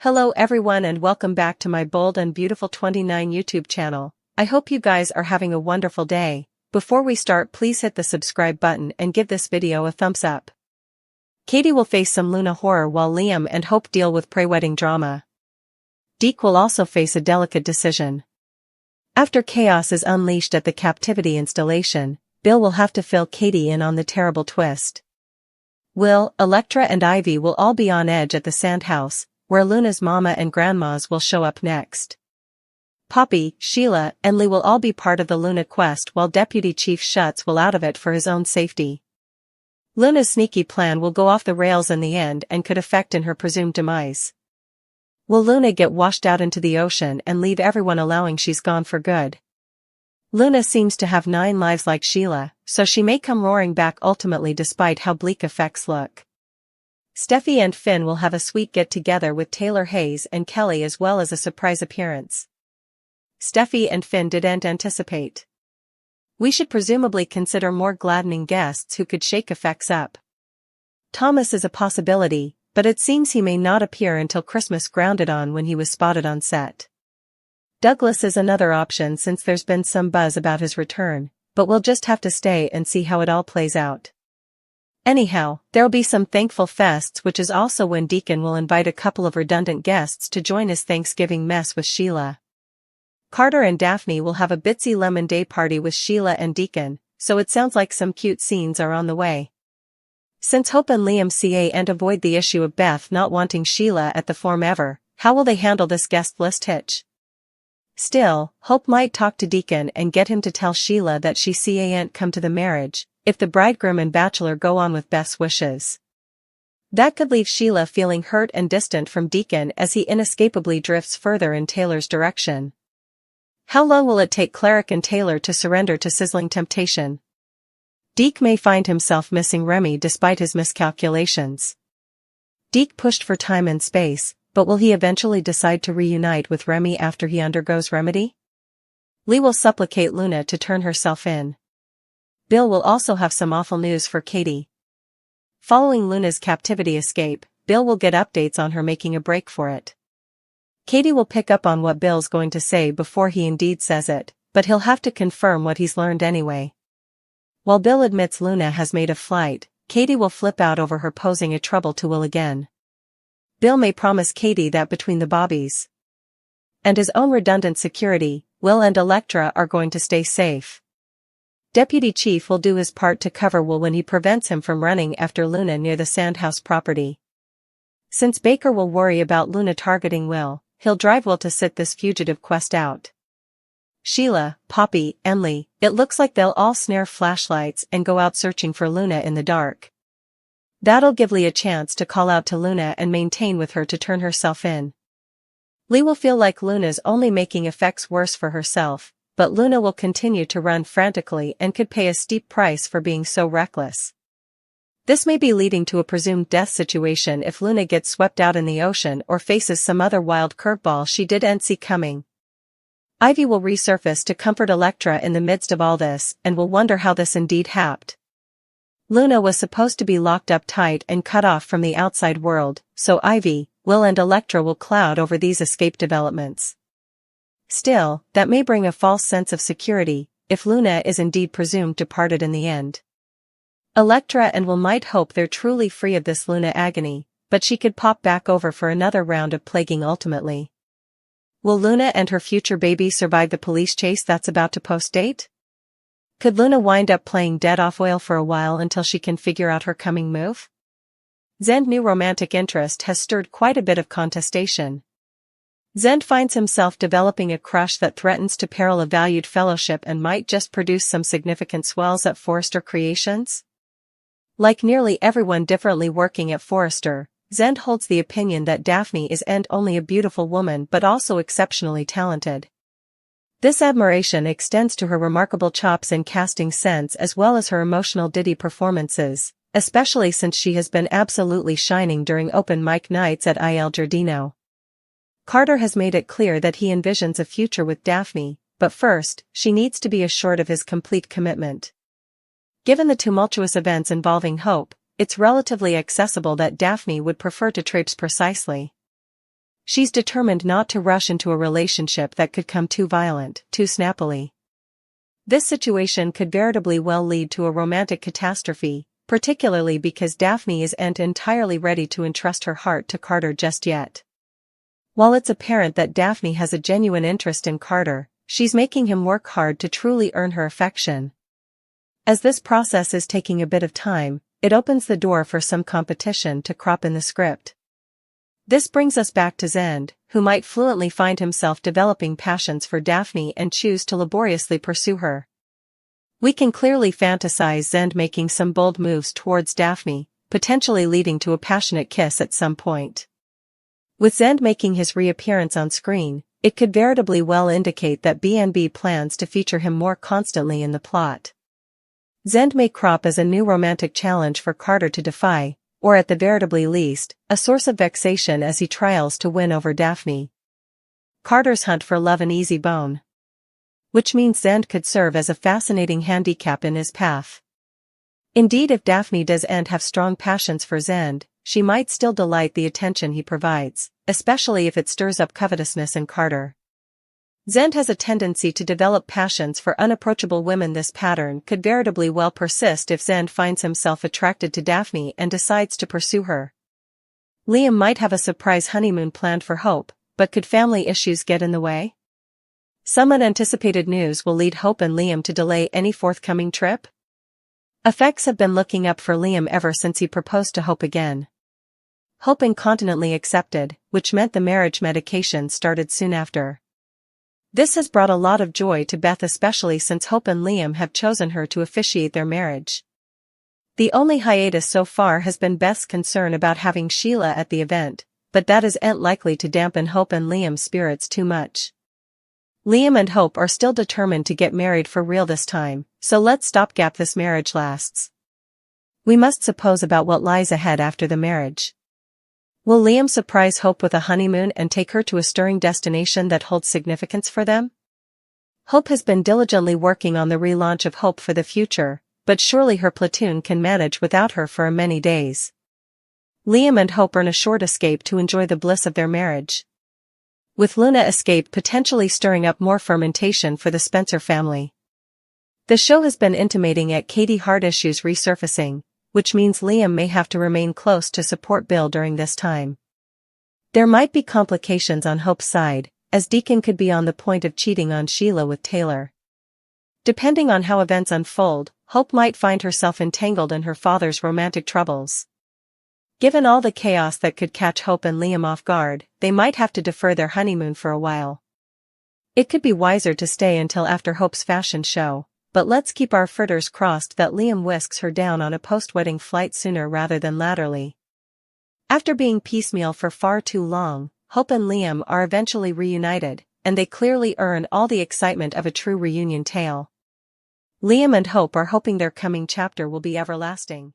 Hello everyone and welcome back to my Bold and Beautiful 29 YouTube channel. I hope you guys are having a wonderful day. Before we start, please hit the subscribe button and give this video a thumbs up. Katie will face some Luna horror while Liam and Hope deal with pre-wedding drama. Deke will also face a delicate decision. After chaos is unleashed at the captivity installation, Bill will have to fill Katie in on the terrible twist. Will, Electra and Ivy will all be on edge at the sand house, where Luna's mama and grandmas will show up next. Poppy, Sheila, and Lee will all be part of the Luna quest while Deputy Chief Schutz will out of it for his own safety. Luna's sneaky plan will go off the rails in the end and could affect in her presumed demise. Will Luna get washed out into the ocean and leave everyone allowing she's gone for good? Luna seems to have 9 lives like Sheila, so she may come roaring back ultimately despite how bleak effects look. Steffi and Finn will have a sweet get-together with Taylor Hayes and Kelly as well as a surprise appearance. Steffi and Finn didn't anticipate. We should presumably consider more gladdening guests who could shake effects up. Thomas is a possibility, but it seems he may not appear until Christmas grounded on when he was spotted on set. Douglas is another option since there's been some buzz about his return, but we'll just have to stay and see how it all plays out. Anyhow, there'll be some thankful fests, which is also when Deacon will invite a couple of redundant guests to join his Thanksgiving mess with Sheila. Carter and Daphne will have a bitsy lemon day party with Sheila and Deacon, so it sounds like some cute scenes are on the way. Since Hope and Liam can't avoid the issue of Beth not wanting Sheila at the form ever, how will they handle this guest list hitch? Still, Hope might talk to Deacon and get him to tell Sheila that she can't come to the marriage, if the bridegroom and bachelor go on with Beth's wishes. That could leave Sheila feeling hurt and distant from Deacon as he inescapably drifts further in Taylor's direction. How long will it take Cleric and Taylor to surrender to sizzling temptation? Deke may find himself missing Remy despite his miscalculations. Deke pushed for time and space, but will he eventually decide to reunite with Remy after he undergoes remedy? Lee will supplicate Luna to turn herself in. Bill will also have some awful news for Katie. Following Luna's captivity escape, Bill will get updates on her making a break for it. Katie will pick up on what Bill's going to say before he indeed says it, but he'll have to confirm what he's learned anyway. While Bill admits Luna has made a flight, Katie will flip out over her posing a trouble to Will again. Bill may promise Katie that between the Bobbies and his own redundant security, Will and Electra are going to stay safe. Deputy Chief will do his part to cover Will when he prevents him from running after Luna near the Sandhouse property. Since Baker will worry about Luna targeting Will, he'll drive Will to sit this fugitive quest out. Sheila, Poppy, and Lee, it looks like they'll all snare flashlights and go out searching for Luna in the dark. That'll give Lee a chance to call out to Luna and maintain with her to turn herself in. Lee will feel like Luna's only making effects worse for herself, but Luna will continue to run frantically and could pay a steep price for being so reckless. This may be leading to a presumed death situation if Luna gets swept out in the ocean or faces some other wild curveball she didn't see coming. Ivy will resurface to comfort Electra in the midst of all this and will wonder how this indeed happened. Luna was supposed to be locked up tight and cut off from the outside world, so Ivy, Will and Electra will cloud over these escape developments. Still, that may bring a false sense of security, if Luna is indeed presumed departed in the end. Electra and Will might hope they're truly free of this Luna agony, but she could pop back over for another round of plaguing ultimately. Will Luna and her future baby survive the police chase that's about to post-date? Could Luna wind up playing dead off Will for a while until she can figure out her coming move? Zend's new romantic interest has stirred quite a bit of contestation. Zend finds himself developing a crush that threatens to peril a valued fellowship and might just produce some significant swells at Forrester Creations. Like nearly everyone differently working at Forrester, Zend holds the opinion that Daphne isn't only a beautiful woman but also exceptionally talented. This admiration extends to her remarkable chops in casting sense as well as her emotional ditty performances, especially since she has been absolutely shining during open mic nights at Il Giardino. Carter has made it clear that he envisions a future with Daphne, but first, she needs to be assured of his complete commitment. Given the tumultuous events involving Hope, it's relatively accessible that Daphne would prefer to traipse precisely. she's determined not to rush into a relationship that could come too violent, too snappily. This situation could veritably well lead to a romantic catastrophe, particularly because Daphne isn't entirely ready to entrust her heart to Carter just yet. While it's apparent that Daphne has a genuine interest in Carter, she's making him work hard to truly earn her affection. As this process is taking a bit of time, it opens the door for some competition to crop in the script. This brings us back to Zend, who might fluently find himself developing passions for Daphne and choose to laboriously pursue her. We can clearly fantasize Zend making some bold moves towards Daphne, potentially leading to a passionate kiss at some point. With Zend making his reappearance on screen, it could veritably well indicate that B&B plans to feature him more constantly in the plot. Zend may crop as a new romantic challenge for Carter to defy, or at the veritably least, a source of vexation as he trials to win over Daphne. Carter's hunt for love an easy bone. Which means Zend could serve as a fascinating handicap in his path. Indeed, if Daphne doesn't have strong passions for Zend, she might still delight the attention he provides, especially if it stirs up covetousness in Carter. Zend has a tendency to develop passions for unapproachable women. This pattern could veritably well persist if Zend finds himself attracted to Daphne and decides to pursue her. Liam might have a surprise honeymoon planned for Hope, but could family issues get in the way? Some unanticipated news will lead Hope and Liam to delay any forthcoming trip? Effects have been looking up for Liam ever since he proposed to Hope again. Hope incontinently accepted, which meant the marriage medication started soon after. This has brought a lot of joy to Beth, especially since Hope and Liam have chosen her to officiate their marriage. The only hiatus so far has been Beth's concern about having Sheila at the event, but that isn't likely to dampen Hope and Liam's spirits too much. Liam and Hope are still determined to get married for real this time, so let's stopgap this marriage lasts. We must suppose about what lies ahead after the marriage. Will Liam surprise Hope with a honeymoon and take her to a stirring destination that holds significance for them? Hope has been diligently working on the relaunch of Hope for the Future, but surely her platoon can manage without her for many days. Liam and Hope earn a short escape to enjoy the bliss of their marriage. With Luna escape potentially stirring up more fermentation for the Spencer family. The show has been intimating at Katie heart issues resurfacing, which means Liam may have to remain close to support Bill during this time. There might be complications on Hope's side, as Deke could be on the point of cheating on Sheila with Taylor. Depending on how events unfold, Hope might find herself entangled in her father's romantic troubles. Given all the chaos that could catch Hope and Liam off guard, they might have to defer their honeymoon for a while. It could be wiser to stay until after Hope's fashion show, but let's keep our fingers crossed that Liam whisks her down on a post-wedding flight sooner rather than laterally. After being piecemeal for far too long, Hope and Liam are eventually reunited, and they clearly earn all the excitement of a true reunion tale. Liam and Hope are hoping their coming chapter will be everlasting.